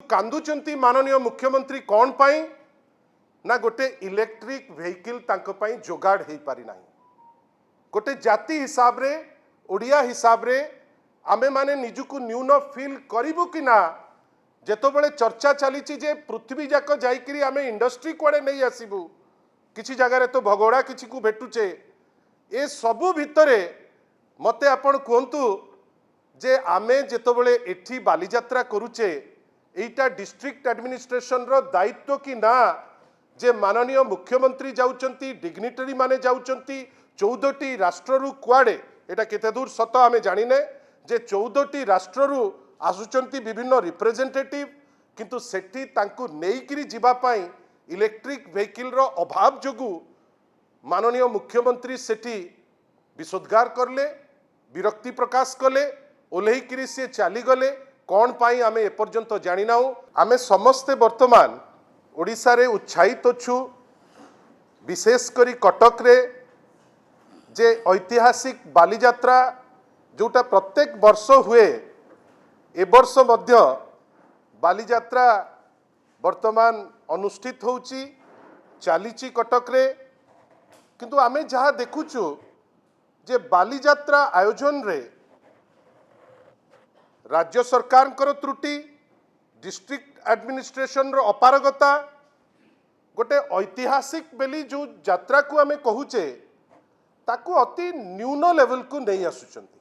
कांदुचंती माननीय मुख्यमंत्री कौन पाई ना गोटे इलेक्ट्रिक व्हीकल तांको पाई जोगाड़ हो पारि नाही। गोटे जाति हिसाब रे ओडिया हिसाब रे आमे माने निजुकु न्यून फील करिबु कि ना जेतोबेले चर्चा चली जे पृथ्वी जाक जाइकरी आमे इंडस्ट्री कुआडे नहीं आसीबु किछि जगह रे तो भगोड़ा किछि को भेटुचे ए सबु भितरे मते आपण कहंतु जे आमे जेतोबेले एठी बालीयात्रा करूचे एटा डिस्ट्रिक्ट एडमिनिस्ट्रेशन रो दायित्व कि ना जे माननीय मुख्यमंत्री जाउचंती डिग्निटरी माने जाउचंती 14टी राष्ट्ररू कुआडे एटा केते दूर सत आमे जानिने जे 14टी राष्ट्ररू आसुचंती विभिन्न रिप्रेजेंटेटिव किंतु सेठी तांकु नेइकिरी जिबा पाई इलेक्ट्रिक व्हीकल रो अभाव जोगु माननीय मुख्यमंत्री सेठी विशोद्गार करले विरक्ति प्रकाश कले ओल्हेकिरी से चली गले कौन पाई आमे एपर्यंत जानिनाऊ। आमे समस्ते वर्तमान ओडिशा रे उत्साहित छु विशेष करी कटक रे जे ऐतिहासिक बालीयात्रा जोटा प्रत्येक वर्ष हुए ए वर्ष मध्य बालीयात्रा वर्तमान अनुष्ठित होउची चालीची कटक रे किंतु आमे जहाँ देखुचु जे बालीयात्रा आयोजन रे राज्य सरकार त्रुटि डिस्ट्रिक्ट एडमिनिस्ट्रेशन रो अपारगता गोटे ऐतिहासिक बेली जो यात्रा को आमे कहूचे ताकू अति न्यून लेवल को नहीं आसुचंती।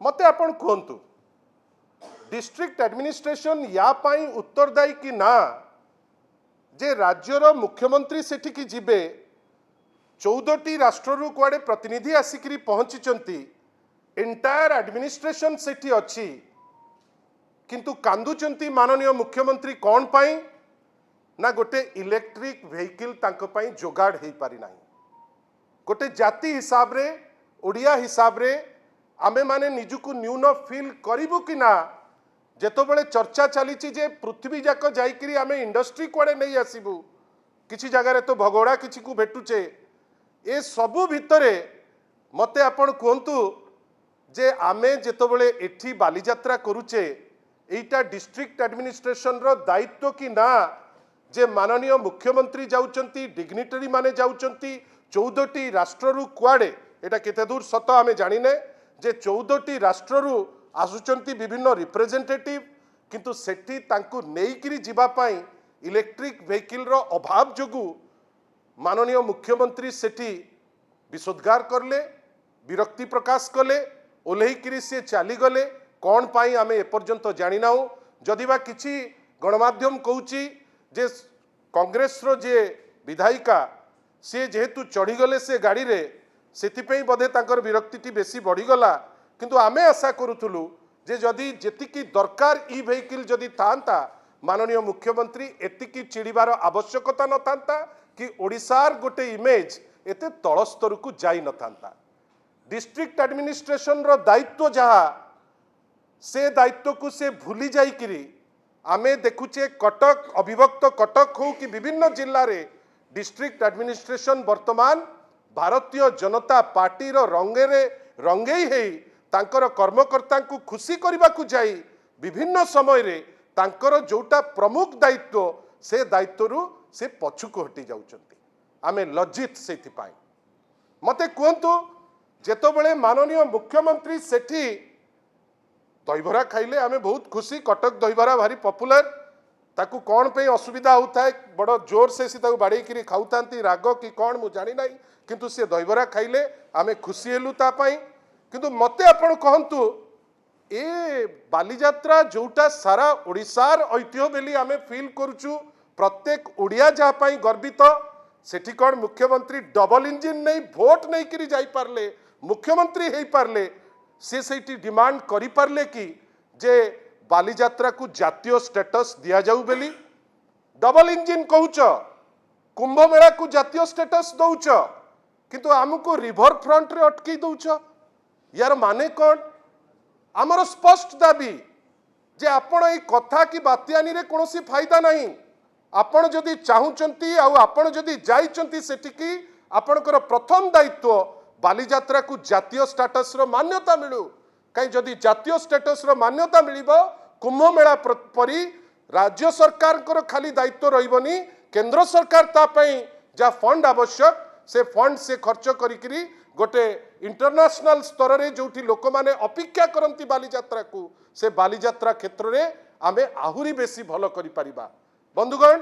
मते आपण कहंतु डिस्ट्रिक्ट एडमिनिस्ट्रेशन या पाई उत्तरदायी कि ना जे राज्यर मुख्यमंत्री सेठी की जिबे 14टी राष्ट्ररू कुआडे प्रतिनिधि आसिकरी पहुंचीचंती एंटायर एडमिनिस्ट्रेशन सेठी अच्छी किंतु कांदुचंती माननीय मुख्यमंत्री कौन पाई ना गोटे इलेक्ट्रिक व्हीकल तांको पाई जोगाड़ हो पारि नाही। गोटे जाति हिसाब रे ओडिया हिसाब रे आमे माने निजुकु न्यून फील करिबु कि ना जेतोबेले चर्चा चली जे पृथ्वी जाक जाइकरी आमे इंडस्ट्री कुआडे नहीं आसीबु किछि जगह रे तो भगोड़ा किछि को भेटुचे ए सबु भितरे मते आपण कहंतु जे आमे जेतोबेले एठी बालीयात्रा करूचे एटा डिस्ट्रिक्ट एडमिनिस्ट्रेशन रो दायित्व कि ना जे माननीय मुख्यमंत्री जाउचंती डिग्निटरी माने जाउचंती 14टी राष्ट्ररू कुआडे एटा केते दूर सत आमे जानिने जे 14टी राष्ट्ररू आसुचंती विभिन्न रिप्रेजेंटेटिव किंतु सेठी तांकु नेइकिरी जिबा पाई इलेक्ट्रिक व्हीकल रो अभाव जोगु माननीय मुख्यमंत्री सेठी विशोद्गार करले विरक्ति प्रकाश कले ओल्हेकिरी से चली गले कौन पाई आमे एपर्यंत जानिनाऊ। जदिबा किछि गणमाध्यम कहूची जे कांग्रेस रो जे विधायिका से जेहेतु चढ़ी गले से गाड़ी रे सेतिपई बधे तांकर विरक्ति बेसी बढ़ी गला किंतु आमे आशा करूथुलु जे जदि जेतिकी दरकार ई व्हीकल जदि थांता माननीय मुख्यमंत्री एतिकी चिड़ीबार आवश्यकता न थांता कि ओडिशार गोटे इमेज एते तल स्तर को जाई न थांता। डिस्ट्रिक्ट एडमिनिस्ट्रेशन रो दायित्व जहाँ से दायित्व को से भूली जाइकिरी आमे देखुचे कटक अविभक्त कटक हो कि विभिन्न जिल्ला रे डिस्ट्रिक्ट एडमिनिस्ट्रेशन वर्तमान भारतीय जनता पार्टी रो रंगेरे रंगेई हेई तांकर कर्मकर्ता को खुशी करबा को जाई विभिन्न समय रे तांकर जोटा प्रमुख दायित्व से दायित्वरू से पछुको हटी जाउचंती। आमे लज्जित सेथि पाई मते कहंतु जेतोबेले माननीय मुख्यमंत्री सेठी दहीबरा खाइले आमे बहुत खुशी कटक दहीबरा भारी पॉपुलर ताकू कौन पे असुविधा होता है बड़ जोर से ताकू बाड़े किरी खाउतांती राग कि कौन मु जानी नाही किंतु से दहीबरा खाइले आमे खुशी हेलु ता पाई किंतु मते आपण कहंतु ए बालीयात्रा जोटा सारा ओडिशार ऐतिह्य बेली आमे फील करूचु प्रत्येक ओडिया जा पाई गर्वित सेठी कौन मुख्यमंत्री डबल इंजिन नहीं भोट नहीं करी जाई पारले मुख्यमंत्री हेई पारले से सेठी डिमांड करी पारले कि जे बालीयात्रा को जातीय स्टेटस दिया जाऊ बेली डबल इंजिन कहूच कुंभ मेला को जातीय स्टेटस दौच किंतु आमको रिवर फ्रंट रे अटकी दौच यार माने कौन आमर स्पष्ट दाबी जे आपण ए कथा की बात्यानी रे कोनोसी फायदा नहीं आपण जदि चाहूचंती आ आपण जदि जाइचंती सेठिकी आपणकर प्रथम दायित्व बालीयात्रा को जातीय स्टेटस रो मान्यता मिलू कहीं जदि जातीय स्टेटस रो मान्यता मिलिबो कुंभ मेला परी राज्य सरकार खाली दायित्व रही केंद्र सरकार तापाई जा फंड आवश्यक से फंड से खर्च करी गोटे इंटरनेशनल स्तर रे जोठी लोक माने अपेक्षा करती बालीजात्रा को से बालीजात्रा क्षेत्र में आमे आहुरी बेसी भल करि परिबा। बंधुगण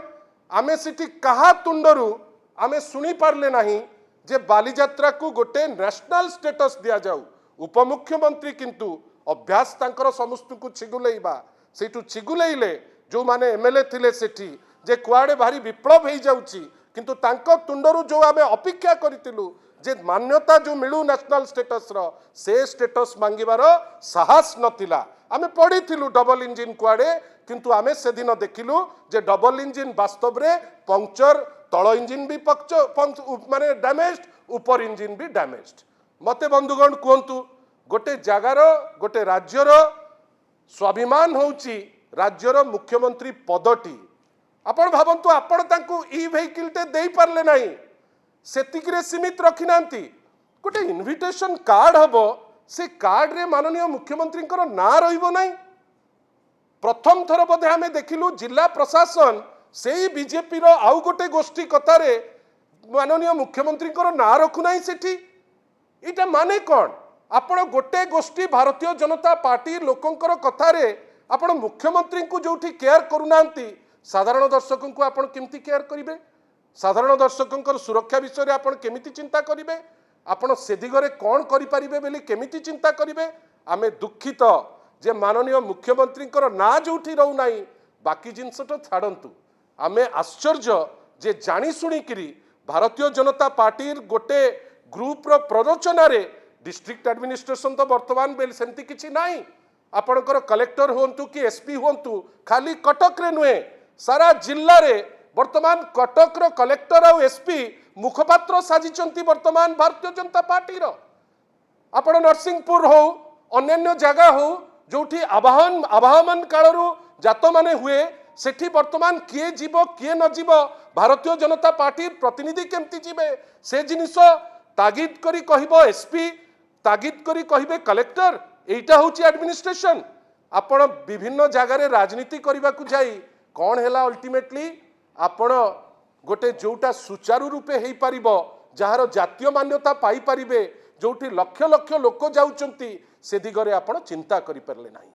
आमे सिटी कहा तुंडरू आमे सुनी पारले नहीं जे बालीजात्रा को गोटे नेशनल स्टेटस दिया जाऊ। उपमुख्यमंत्री किंतु अभ्यास तांकर समस्त को छिगुलेइबा सेठू छिगुलेइले जो माने एमएलए थिले सेठी जे कुआडे भारी विप्लव हो जाउची किंतु तांको तुंडरू जो आमे अपेक्षा करितिलु जे मान्यता जो मिलू नेशनल स्टेटस रो से स्टेटस मांगिबार साहस नथिला। आमे पढ़िथिलु डबल इंजिन कुआडे किंतु आमे से दिन देखिलु जे डबल इंजिन वास्तव रे पंक्चर तळ इंजिन भी माने डैमेज्ड ऊपर इंजिन भी डैमेज्ड। मते बंधुगण कहतु गोटे जगार गोटे राज्यर स्वाभिमान होउची राज्यर मुख्यमंत्री पदटी आपण भावंतु आपण तांकु ई वेहिकल टे देई पारले नाही सेतिकरे सीमित रखी नांती गोटे इनविटेशन कार्ड हबो से कार्ड रे माननीय मुख्यमंत्री ना रहिबो नाही। प्रथम थर बोधे आमे देखिलु जिला प्रशासन से बीजेपी रो आउ गोटे गोष्ठी कथारे माननीय मुख्यमंत्री ना रखु नाही सेठी इटा माने कौन आपण गोटे गोष्ठी भारतीय जनता पार्टी लोकंकर कथारे आपण मुख्यमंत्री को जोठी केयर करूनांती साधारण दर्शक को आपण केमती केयर करिवे साधारण दर्शक सुरक्षा विषय रे आपण केमिति चिंता करिवे आपण से दिगरे कौन करि परिबे बेली केमिति चिंता करिवे। आमे दुखित जे माननीय मुख्यमंत्री ना जोठी रहू नाही बाकी जिनस तो छाड़ंतु आमे आश्चर्य जे जानी शुणिकी भारतीय जनता पार्टी गोटे ग्रुप रो प्ररोचना रे डिस्ट्रिक्ट एडमिनिस्ट्रेशन तो वर्तमान बेल सेमती किछि नाही। आपणकर कलेक्टर होंतु कि एसपी होंतु खाली कटक रे नुहे सारा जिल्ला रे वर्तमान कटक रो कलेक्टर और एसपी मुखपात्र साजिचंती वर्तमान भारतीय जनता पार्टी रो। आपण नरसिंहपुर हो अन्य जगह हो जोठी आवाहन कालरू जात माने हुए सेठी वर्तमान किए जीव किए न जीव भारतीय जनता पार्टी प्रतिनिधि केमती जीवे से जिनिस तागिद करी कहबो एसपी तागिद करी कहबे कलेक्टर एटा होची एडमिनिस्ट्रेशन। आपण विभिन्न जगार राजनीति करने को जाई कौन है अल्टीमेटली आपण गोटे जोटा सुचारू रूपे हो पार जार जातीय मान्यता पाई पारिबे जोठी लक्ष लक्ष लोक जाउचंती से दिगरे आपण चिंता करि परले नाही।